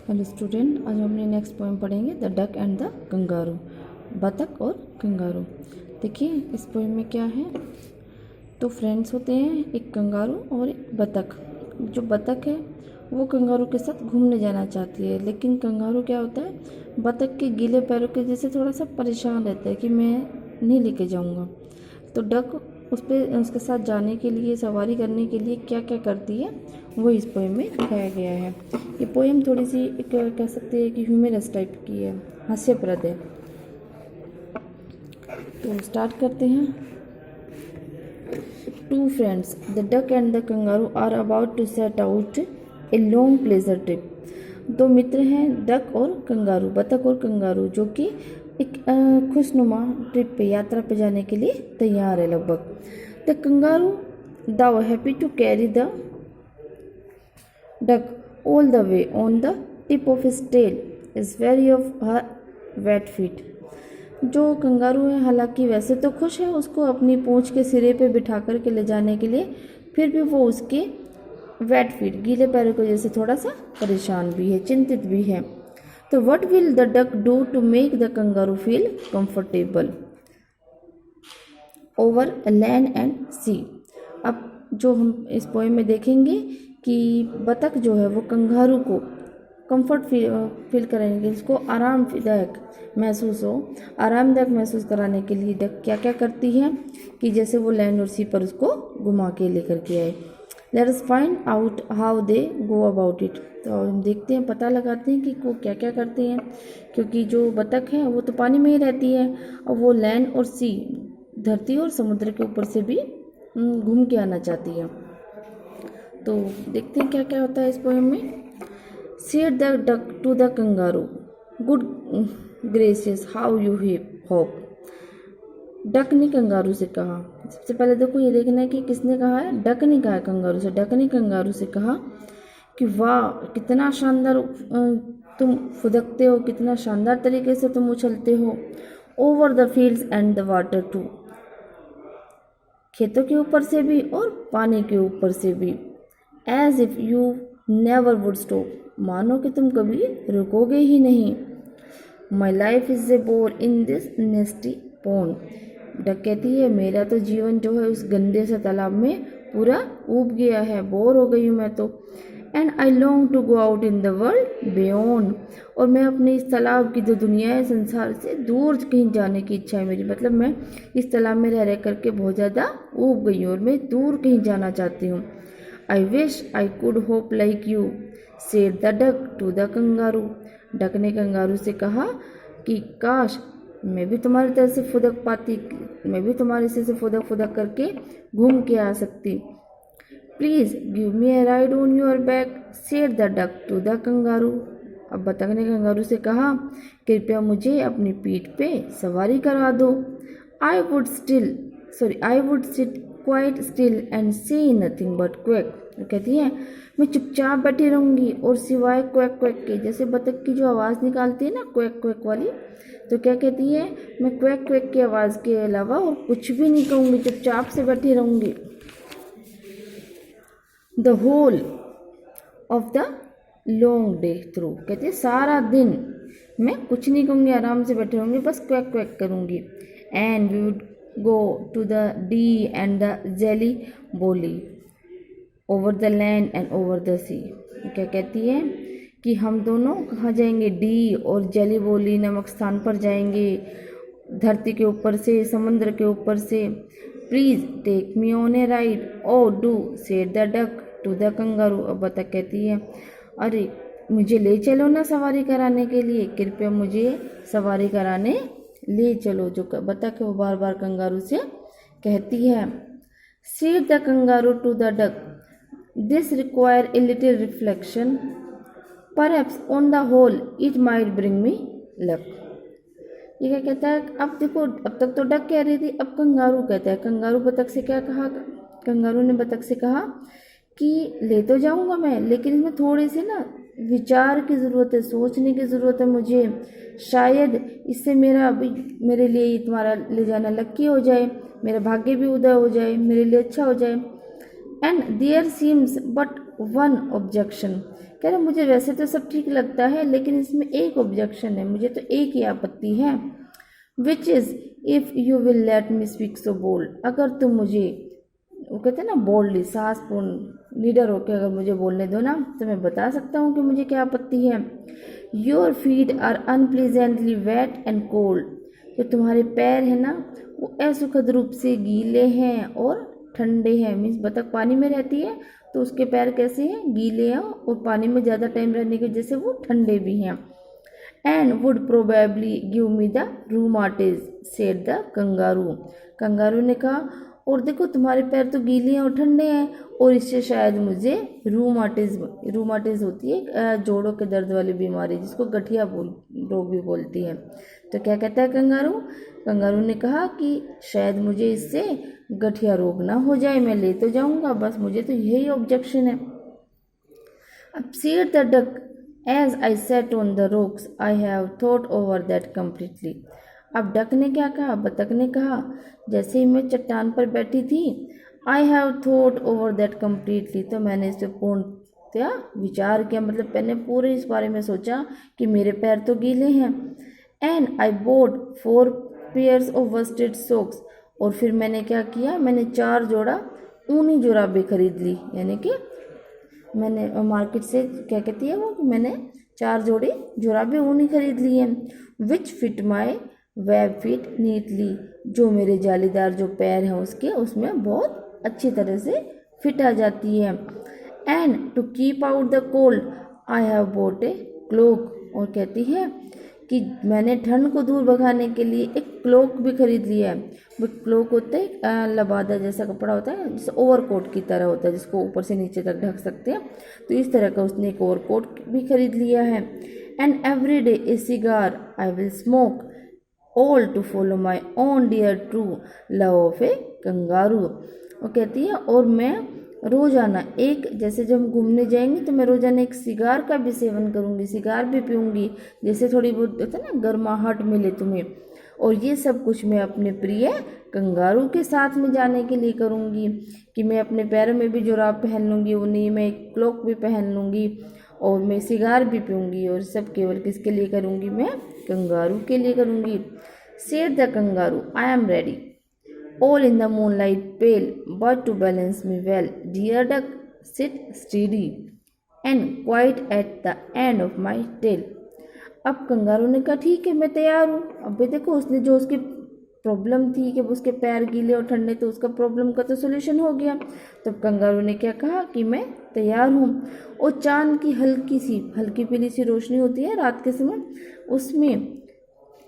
Hello student, आज हम अपने नेक्स्ट पोएम पढ़ेंगे the duck and the kangaroo, बतख और कंगारू। देखिए इस पोएम में क्या है। तो फ्रेंड्स होते हैं एक कंगारू और एक बतख। जो बतख है वो कंगारू के साथ घूमने जाना चाहती है, लेकिन कंगारू क्या होता है, बतख के गीले पैरों के जैसे थोड़ा सा परेशान रहता है कि मैं नहीं लेके जाऊँगा। तो डक उसके साथ जाने के लिए, सवारी करने के लिए क्या क्या करती है वो इस पोएम में दिखाया गया है। ये पोएम थोड़ी सी एक कह सकते हैं कि ह्यूमरस टाइप की है, हास्यप्रद है। तो स्टार्ट करते हैं। Two friends the duck and the kangaroo are about to set out a long pleasure trip. दो मित्र हैं, डक और कंगारू, बतख और कंगारू, जो कि एक खुशनुमा ट्रिप पे, यात्रा पे जाने के लिए तैयार है लगभग। The kangaroo though happy to carry the duck all the way on the tip of his tail is wary of her wet feet. जो कंगारू है हालांकि वैसे तो खुश है उसको अपनी पूंछ के सिरे पे बिठा कर के ले जाने के लिए, फिर भी वो उसके वेट फीट, गीले पैरों की वजह से थोड़ा सा परेशान भी है, चिंतित भी है। तो what will the duck do to make the kangaroo feel comfortable over land and sea. अब जो हम इस पोएम में देखेंगे कि बतख जो है वो कंगारू को कंफर्ट फील कराने, उसको आरामदायक महसूस हो, आरामदायक महसूस कराने के लिए डक क्या क्या करती है कि जैसे वो लैंड और सी पर उसको घुमा के लेकर के आए। Let us find out how they go about it. तो हम देखते हैं, पता लगाते हैं कि वो क्या क्या करते हैं, क्योंकि जो बतख है वो तो पानी में ही रहती है और वो लैंड और सी, धरती और समुद्र के ऊपर से भी घूम के आना चाहती है। तो देखते हैं क्या क्या होता है इस पोएम में। Said the duck to the kangaroo, good gracious, how you hope। Duck ने कंगारू से कहा, सबसे पहले देखो ये देखना है कि किसने कहा है, डक ने कहा है कंगारू से। डक ने कंगारू से कहा कि वाह कितना शानदार तुम फुदकते हो, कितना शानदार तरीके से तुम उछलते हो। Over the fields and the water too, खेतों के ऊपर से भी और पानी के ऊपर से भी। As if you never would stop, मानो कि तुम कभी रुकोगे ही नहीं। My life is a bore in this nasty pond. Duck कहती है मेरा तो जीवन जो है उस गंदे से तालाब में पूरा उब गया है, बोर हो गई हूँ मैं तो। And I long to go out in the world beyond, और मैं अपने इस तालाब की जो दुनिया है, संसार से दूर कहीं जाने की इच्छा है मेरी। मतलब मैं इस तालाब में रह करके बहुत ज़्यादा उब गई हूँ और मैं दूर कहीं जाना चाहती हूँ। I wish I could hope like you, said the duck to the kangaroo। Duck ने कंगारू से कहा कि काश मैं भी तुम्हारी तरह से फुदक पाती, मैं भी तुम्हारे से फुदक फुदक करके घूम के आ सकती। Please give me A ride on your back, said the duck to the kangaroo। अब बतख ने कंगारू से कहा कृपया मुझे अपनी पीठ पे सवारी करा दो। I would sit quite still and see nothing but quack. कहती है मैं चुपचाप बैठी रहूंगी और सिवाय क्वैक क्वैक के, जैसे बतख की जो आवाज़ निकालती है ना क्वैक क्वैक वाली, तो क्या कहती है मैं क्वैक क्वैक की आवाज़ के अलावा और कुछ भी नहीं कहूँगी, चुपचाप से बैठी रहूंगी। The whole of the long day through, कहती है सारा दिन मैं कुछ नहीं कहूँगी, आराम से बैठी रहूंगी, बस क्वैक क्वैक करूँगी। And we would go to the D and the jelly बोली over the land and over the sea। क्या कहती है कि हम दोनों कहाँ जाएंगे, डी और जेली बोली नमक स्थान पर जाएंगे, धरती के ऊपर से, समुद्र के ऊपर से। Please take me on a ride, O do said the duck to the kangaroo. अब बतख कहती है अरे मुझे ले चलो ना सवारी कराने के लिए, कृपया मुझे सवारी कराने ले चलो। जो बतख है वो बार बार कंगारू से कहती है। Said the kangaroo to the duck, this require a little reflection, perhaps on the whole it might bring me luck. ये क्या कहता है, अब देखो अब तक तो डक कह रही थी, अब कंगारू कहता है। कंगारू बतख से क्या कहा, कंगारू ने बतख से कहा कि ले तो जाऊंगा मैं, लेकिन इसमें थोड़ी सी ना विचार की ज़रूरत है, सोचने की ज़रूरत है मुझे, शायद इससे मेरे लिए तुम्हारा ले जाना लक्की हो जाए, मेरा भाग्य भी उदय हो जाए, मेरे लिए अच्छा हो जाए। And there seems but one objection, कह रहे मुझे वैसे तो सब ठीक लगता है लेकिन इसमें एक ऑब्जेक्शन है, मुझे तो एक ही आपत्ति है। Which is if you will let me speak so bold, अगर तुम मुझे, वो कहते हैं ना बोल्डली, साहसपूर्ण, निडर होकर अगर मुझे बोलने दो ना तो मैं बता सकता हूँ कि मुझे क्या आपत्ति है। Your feet are unpleasantly wet and cold, जो तुम्हारे पैर हैं ना वो असुखद रूप से गीले हैं और ठंडे हैं। मीन्स बतख पानी में रहती है तो उसके पैर कैसे हैं, गीले हैं और पानी में ज़्यादा टाइम रहने की वजह से वो ठंडे भी हैं। And would probably give me the rheumatism said the kangaroo, kangaroo ने कहा और देखो तुम्हारे पैर तो गीले हैं और ठंडे हैं और इससे शायद मुझे रूमाटिज होती है जोड़ों के दर्द वाली बीमारी जिसको गठिया रोग भी बोलती है। तो क्या कहता है कंगारू, कंगारू ने कहा कि शायद मुझे इससे गठिया रोग ना हो जाए, मैं ले तो जाऊंगा, बस मुझे तो यही ऑब्जेक्शन है। अब said the duck as I sat on the rocks I have thought over that completely. अब डक ने क्या कहा, बतख ने कहा जैसे ही मैं चट्टान पर बैठी थी, आई have thought over that completely, तो मैंने इस पर पूर्णतया विचार किया, मतलब मैंने पूरे इस बारे में सोचा कि मेरे पैर तो गीले हैं। And I bought 4 pairs of worsted socks, और फिर मैंने क्या किया, मैंने 4 जोड़ा ऊनी जुराबें खरीद ली, यानी कि मैंने मार्केट से क्या कहती है वो कि मैंने 4 जोड़ी जुराबें ऊनी खरीद ली हैं। Which fit my web feet neatly, जो मेरे जालीदार जो पैर हैं उसके उसमें बहुत अच्छी तरह से फिट आ जाती है। And to keep out the cold I have bought a cloak, और कहती है कि मैंने ठंड को दूर भगाने के लिए एक क्लोक भी खरीद लिया है। वो क्लोक होता है लबादा जैसा कपड़ा होता है, जैसे ओवरकोट की तरह होता है जिसको ऊपर से नीचे तक ढक सकते हैं, तो इस तरह का उसने एक ओवरकोट भी खरीद लिया है। And every day a cigar I will smoke all to follow my own dear true love of a kangaroo. वो कहती है और मैं रोज़ाना एक, जैसे जब हम घूमने जाएंगे तो मैं रोज़ाना एक सिगार का भी सेवन करूँगी, सिगार भी पीऊँगी, जैसे थोड़ी बहुत होता है ना गर्माहट मिले तुम्हें, और ये सब कुछ मैं अपने प्रिय कंगारू के साथ में जाने के लिए करूँगी कि मैं अपने पैरों में भी जुराब पहन लूँगी उन्हीं, मैं एक क्लोक भी पहन लूँगी और मैं सिगार भी पीऊँगी, और सब केवल किसके लिए करूँगी, मैं कंगारू के लिए करूँगी। Said the kangaroo I am ready all in the moonlight pale, but to balance me well, dear duck, sit steady and quiet at the end of my tail। अब कंगारू ने कहा ठीक है मैं तैयार हूँ। अब भी देखो उसने जो उसकी प्रॉब्लम थी कि उसके पैर गीले और ठंडे, तो उसका प्रॉब्लम का तो सोल्यूशन हो गया। तो कंगारू ने क्या कहा कि मैं तैयार हूँ। और चांद की हल्की पीली सी रोशनी होती है रात के समय, उसमें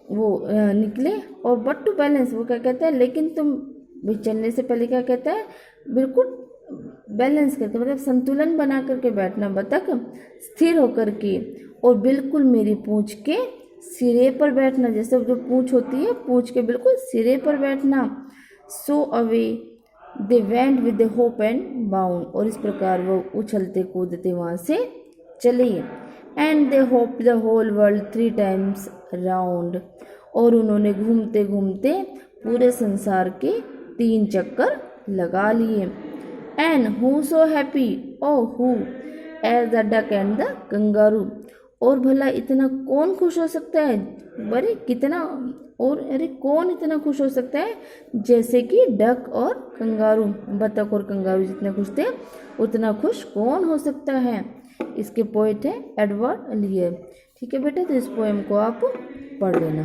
वो निकले, और बट टू बैलेंस, वो क्या कहता है लेकिन तुम भी चलने से पहले क्या कहता है, बिल्कुल बैलेंस करके, मतलब संतुलन बना करके बैठना बतख, स्थिर होकर के, और बिल्कुल मेरी पूंछ के सिरे पर बैठना, जैसे जो पूंछ होती है पूंछ के बिल्कुल सिरे पर बैठना। So away they went with the hop and bound, और इस प्रकार वो उछलते कूदते वहाँ से चले। And they hop the whole world 3 times round, और उन्होंने घूमते घूमते पूरे संसार के 3 चक्कर लगा लिए। And who so happy O who as the duck and the kangaroo, और भला इतना कौन खुश हो सकता है, अरे कितना, और अरे कौन इतना खुश हो सकता है जैसे कि डक और कंगारू, बतख और कंगारू जितने खुश थे उतना खुश कौन हो सकता है। इसके पोइट है एडवर्ड लियर। ठीक है बेटा, तो इस पोएम को आप पढ़ लेना।